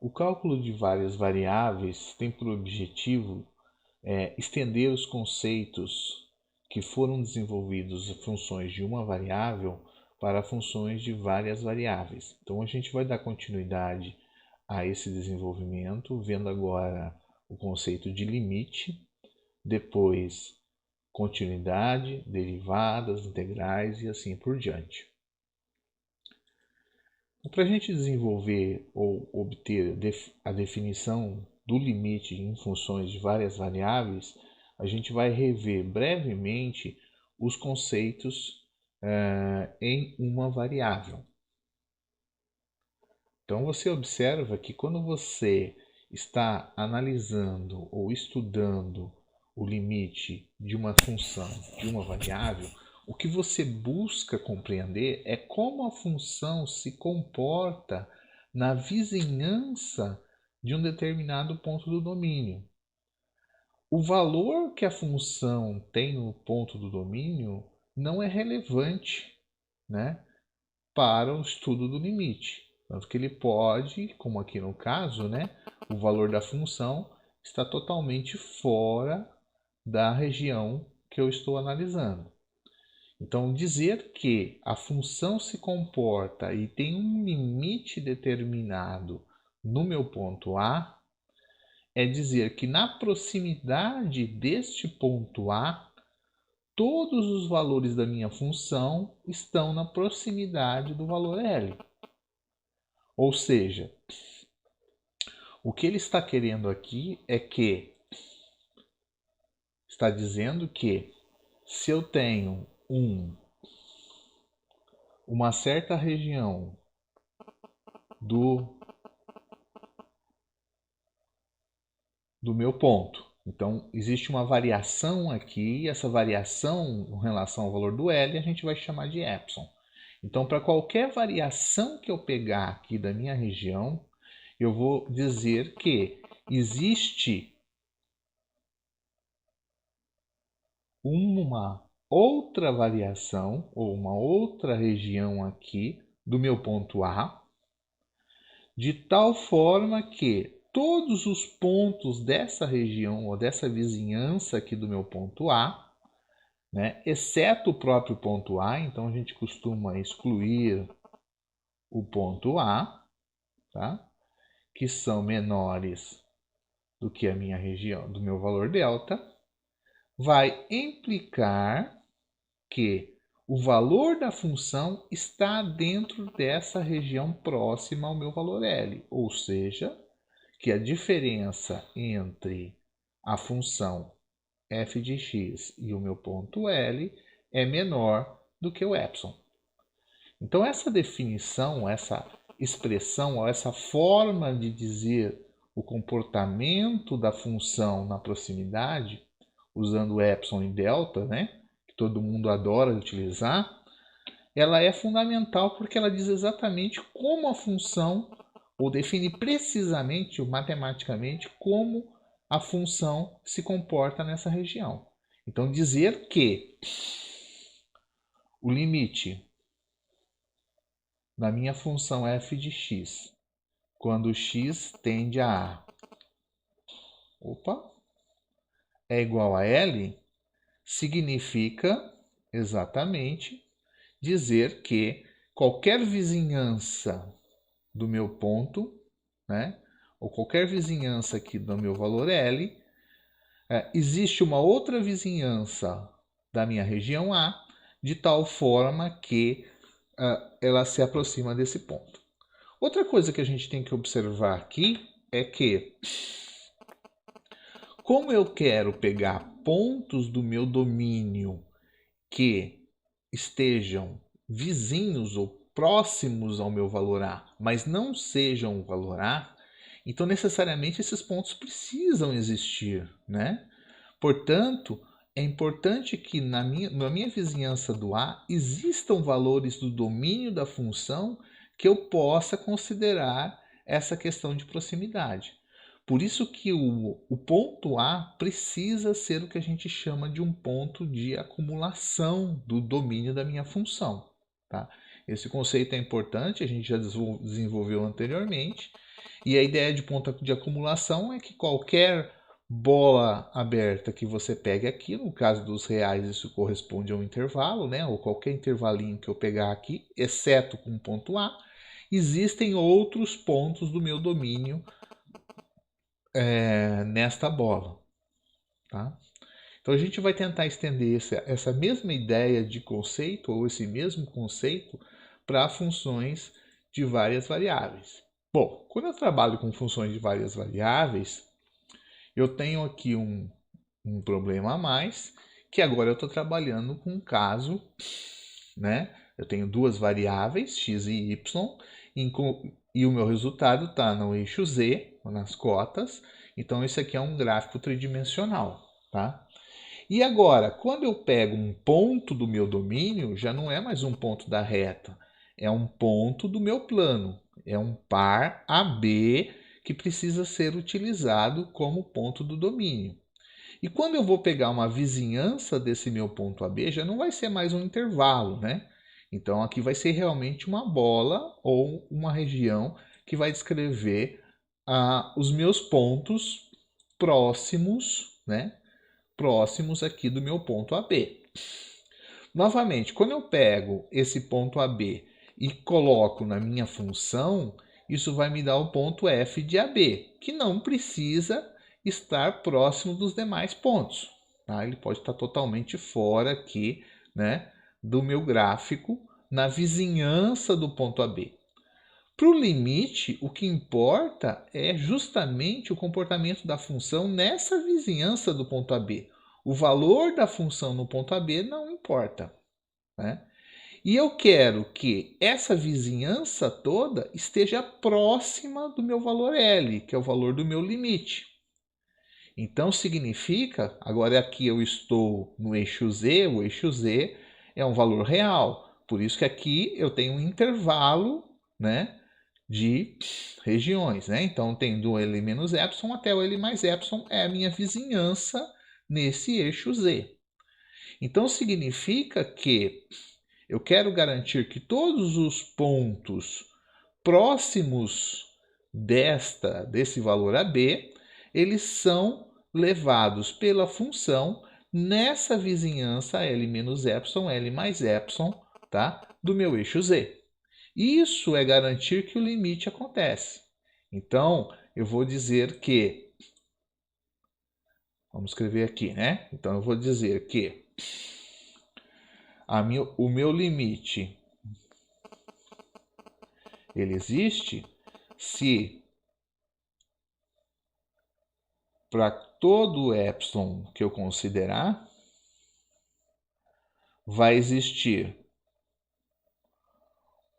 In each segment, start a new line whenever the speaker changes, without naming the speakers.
O cálculo de várias variáveis tem por objetivo estender os conceitos que foram desenvolvidos em funções de uma variável para funções de várias variáveis. Então a gente vai dar continuidade a esse desenvolvimento, vendo agora o conceito de limite, depois continuidade, derivadas, integrais e assim por diante. Para a gente desenvolver ou obter a definição do limite em funções de várias variáveis, a gente vai rever brevemente os conceitos em uma variável. Então você observa que quando você está analisando ou estudando o limite de uma função de uma variável, o que você busca compreender é como a função se comporta na vizinhança de um determinado ponto do domínio. O valor que a função tem no ponto do domínio não é relevante, né, para o estudo do limite. Tanto que ele pode, como aqui no caso, né, o valor da função está totalmente fora da região que eu estou analisando. Então, dizer que a função se comporta e tem um limite determinado no meu ponto A é dizer que na proximidade deste ponto A, todos os valores da minha função estão na proximidade do valor L. Ou seja, o que ele está querendo aqui é que está dizendo que se eu tenho uma certa região do meu ponto, então existe uma variação aqui, e essa variação em relação ao valor do L a gente vai chamar de epsilon. Então, para qualquer variação que eu pegar aqui da minha região, eu vou dizer que existe uma outra variação ou uma outra região aqui do meu ponto A, de tal forma que todos os pontos dessa região ou dessa vizinhança aqui do meu ponto A, né, exceto o próprio ponto A, então a gente costuma excluir o ponto A, tá? Que são menores do que a minha região, do meu valor delta, vai implicar que o valor da função está dentro dessa região próxima ao meu valor L, ou seja, que a diferença entre a função f de x e o meu ponto L é menor do que o epsilon. Então essa definição, essa expressão, ou essa forma de dizer o comportamento da função na proximidade, usando epsilon e delta, né, que todo mundo adora utilizar, ela é fundamental porque ela diz exatamente como a função, ou define precisamente, matematicamente, como a função se comporta nessa região. Então, dizer que o limite da minha função f de x, quando x tende a é igual a L, significa exatamente dizer que qualquer vizinhança do meu ponto, né, ou qualquer vizinhança aqui do meu valor L, existe uma outra vizinhança da minha região A, de tal forma que ela se aproxima desse ponto. Outra coisa que a gente tem que observar aqui é que, como eu quero pegar pontos do meu domínio que estejam vizinhos ou próximos ao meu valor A, mas não sejam o valor A, então necessariamente esses pontos precisam existir, né? Portanto, é importante que na minha vizinhança do A existam valores do domínio da função que eu possa considerar essa questão de proximidade. Por isso que o ponto A precisa ser o que a gente chama de um ponto de acumulação do domínio da minha função. Tá? Esse conceito é importante, a gente já desenvolveu anteriormente, E a ideia de ponto de acumulação é que qualquer bola aberta que você pegue aqui, no caso dos reais isso corresponde a um intervalo, né? Ou qualquer intervalinho que eu pegar aqui, exceto com o ponto A, existem outros pontos do meu domínio nesta bola, tá? Então a gente vai tentar estender essa mesma ideia de conceito ou esse mesmo conceito para funções de várias variáveis. Bom, quando eu trabalho com funções de várias variáveis, eu tenho aqui um problema a mais, que agora eu estou trabalhando com um caso, né? Eu tenho duas variáveis, x e y, e o meu resultado está no eixo z, nas cotas. Então, isso aqui é um gráfico tridimensional, tá? E agora, quando eu pego um ponto do meu domínio, já não é mais um ponto da reta, é um ponto do meu plano, é um par AB que precisa ser utilizado como ponto do domínio. E quando eu vou pegar uma vizinhança desse meu ponto AB, já não vai ser mais um intervalo, né? Então aqui vai ser realmente uma bola ou uma região que vai descrever os meus pontos próximos, né? Próximos aqui do meu ponto AB. Novamente, quando eu pego esse ponto AB e coloco na minha função, isso vai me dar o ponto f de AB, que não precisa estar próximo dos demais pontos. Tá? Ele pode estar totalmente fora aqui, né, do meu gráfico, na vizinhança do ponto AB. Para o limite, o que importa é justamente o comportamento da função nessa vizinhança do ponto AB. O valor da função no ponto AB não importa, né? E eu quero que essa vizinhança toda esteja próxima do meu valor L, que é o valor do meu limite. Então significa, agora aqui eu estou no eixo Z, o eixo Z é um valor real. Por isso que aqui eu tenho um intervalo, né, de regiões, né? Então tem do L menos epsilon até o L mais epsilon é a minha vizinhança nesse eixo Z. Então significa que eu quero garantir que todos os pontos próximos desse valor AB, eles são levados pela função nessa vizinhança L menos epsilon, L mais epsilon, tá? Do meu eixo Z. Isso é garantir que o limite acontece. Então, eu vou dizer que, vamos escrever aqui, né? Então, eu vou dizer que o meu limite ele existe se para todo epsilon que eu considerar vai existir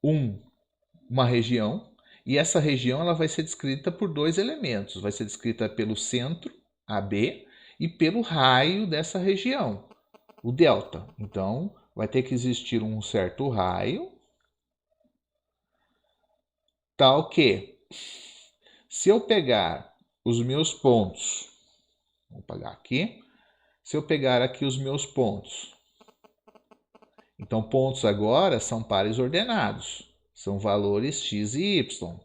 uma região e essa região ela vai ser descrita por dois elementos. Vai ser descrita pelo centro, AB, e pelo raio dessa região, o delta. Então, vai ter que existir um certo raio, tal que, se eu pegar os meus pontos, vou pegar aqui, se eu pegar aqui os meus pontos, então pontos agora são pares ordenados, são valores x e y,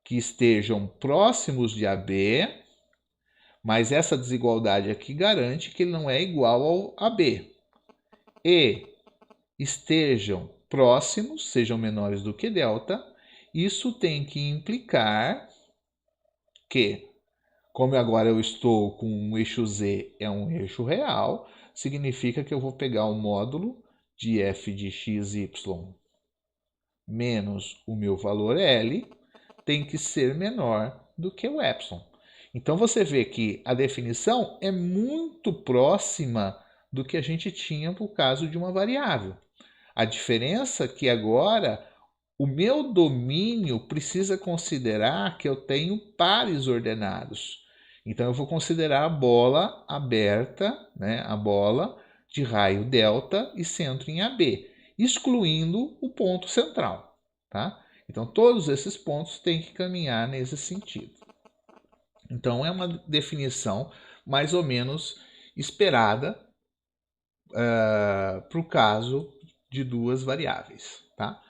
que estejam próximos de AB, mas essa desigualdade aqui garante que ele não é igual ao AB. E estejam próximos, sejam menores do que delta, isso tem que implicar que, como agora eu estou com um eixo Z, é um eixo real, significa que eu vou pegar o módulo de f de xy menos o meu valor L, tem que ser menor do que o epsilon. Então você vê que a definição é muito próxima do que a gente tinha no caso de uma variável. A diferença é que agora o meu domínio precisa considerar que eu tenho pares ordenados. Então eu vou considerar a bola aberta, né, a bola de raio delta e centro em AB, excluindo o ponto central, tá? Então todos esses pontos têm que caminhar nesse sentido. Então é uma definição mais ou menos esperada para o caso de duas variáveis, tá?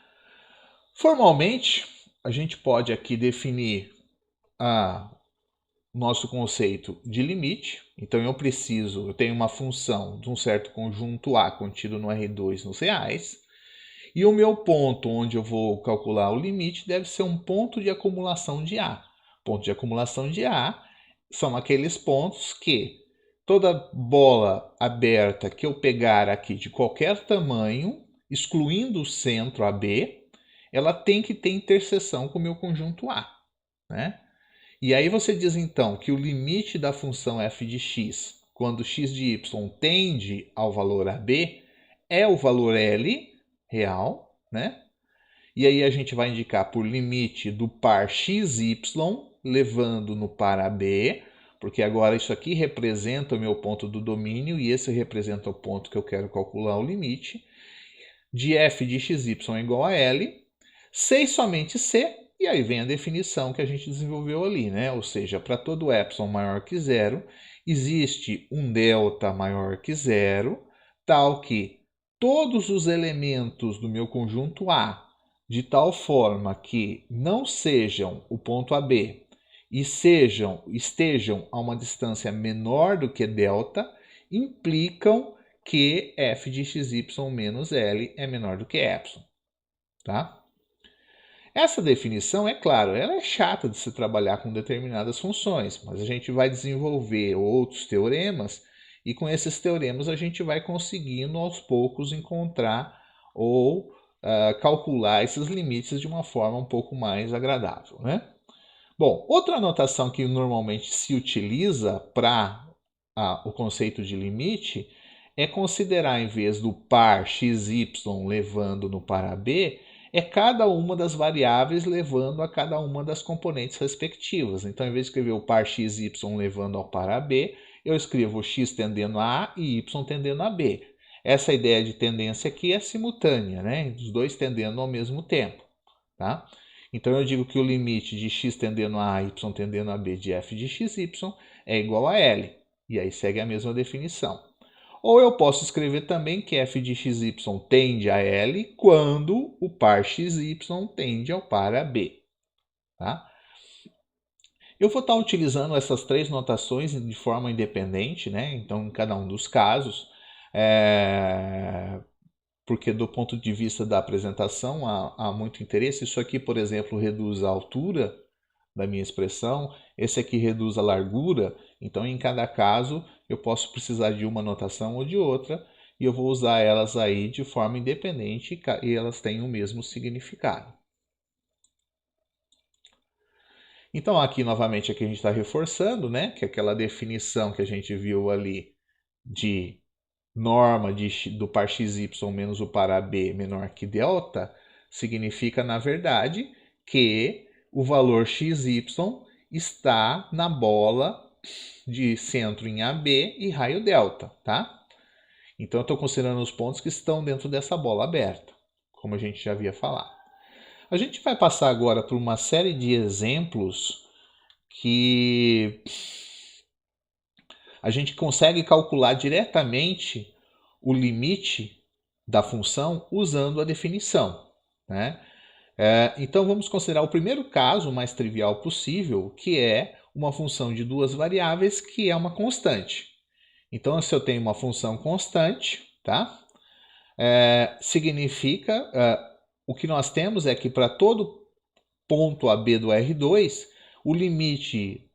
Formalmente, a gente pode aqui definir nosso conceito de limite. Então eu tenho uma função de um certo conjunto A contido no R2 nos reais, e o meu ponto onde eu vou calcular o limite deve ser um ponto de acumulação de A. Ponto de acumulação de A são aqueles pontos que toda bola aberta que eu pegar aqui de qualquer tamanho, excluindo o centro AB, ela tem que ter interseção com o meu conjunto A, né? E aí você diz então que o limite da função f de x, quando x de y tende ao valor AB, é o valor L real, né? E aí a gente vai indicar por limite do par xy, levando no par AB, porque agora isso aqui representa o meu ponto do domínio e esse representa o ponto que eu quero calcular o limite, de f de xy igual a L, C e somente C, e aí vem a definição que a gente desenvolveu ali, né? Ou seja, para todo epsilon maior que zero, existe um delta maior que zero, tal que todos os elementos do meu conjunto A, de tal forma que não sejam o ponto AB e estejam a uma distância menor do que delta, implicam que f de xy menos L é menor do que epsilon, tá? Essa definição, é claro, ela é chata de se trabalhar com determinadas funções, mas a gente vai desenvolver outros teoremas e com esses teoremas a gente vai conseguindo aos poucos encontrar ou calcular esses limites de uma forma um pouco mais agradável, né? Bom, outra notação que normalmente se utiliza para o conceito de limite é considerar, em vez do par xy levando no par AB, é cada uma das variáveis levando a cada uma das componentes respectivas. Então, em vez de escrever o par xy levando ao par AB, eu escrevo x tendendo a A e y tendendo a B. Essa ideia de tendência aqui é simultânea, né? Os dois tendendo ao mesmo tempo, tá? Então, eu digo que o limite de x tendendo a A e y tendendo a B de f de xy é igual a L. E aí segue a mesma definição. Ou eu posso escrever também que f de xy tende a L quando o par xy tende ao par AB. Tá? Eu vou estar utilizando essas três notações de forma independente, né? Então, em cada um dos casos, porque do ponto de vista da apresentação há muito interesse. Isso aqui, por exemplo, reduz a altura da minha expressão, esse aqui reduz a largura, então em cada caso eu posso precisar de uma notação ou de outra, e eu vou usar elas aí de forma independente e elas têm o mesmo significado. Então aqui novamente aqui a gente está reforçando, né, que aquela definição que a gente viu ali de norma do par xy menos o par AB menor que delta, significa na verdade que o valor xy está na bola de centro em AB e raio delta, tá? Então eu estou considerando os pontos que estão dentro dessa bola aberta, como a gente já havia falado. A gente vai passar agora por uma série de exemplos que a gente consegue calcular diretamente o limite da função usando a definição, né? Então vamos considerar o primeiro caso, o mais trivial possível, que é uma função de duas variáveis que é uma constante. Então, se eu tenho uma função constante, tá? Significa, o que nós temos é que para todo ponto AB do R2, o limite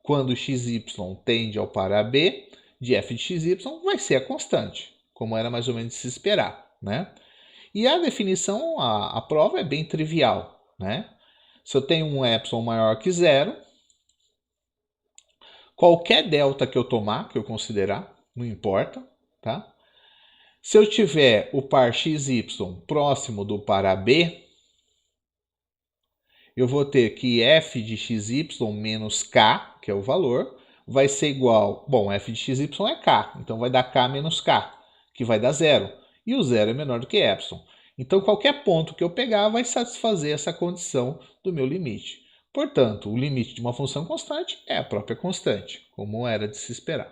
quando xy tende ao par AB de f de xy vai ser a constante, como era mais ou menos de se esperar, né? E a definição, a prova é bem trivial, né? Se eu tenho um epsilon maior que zero, qualquer delta que eu tomar, que eu considerar, não importa, tá? Se eu tiver o par xy próximo do par AB, eu vou ter que f de xy menos k, que é o valor, vai ser igual... Bom, f de xy é k, então vai dar k menos k, que vai dar zero. E o zero é menor do que epsilon. Então, qualquer ponto que eu pegar vai satisfazer essa condição do meu limite. Portanto, o limite de uma função constante é a própria constante, como era de se esperar.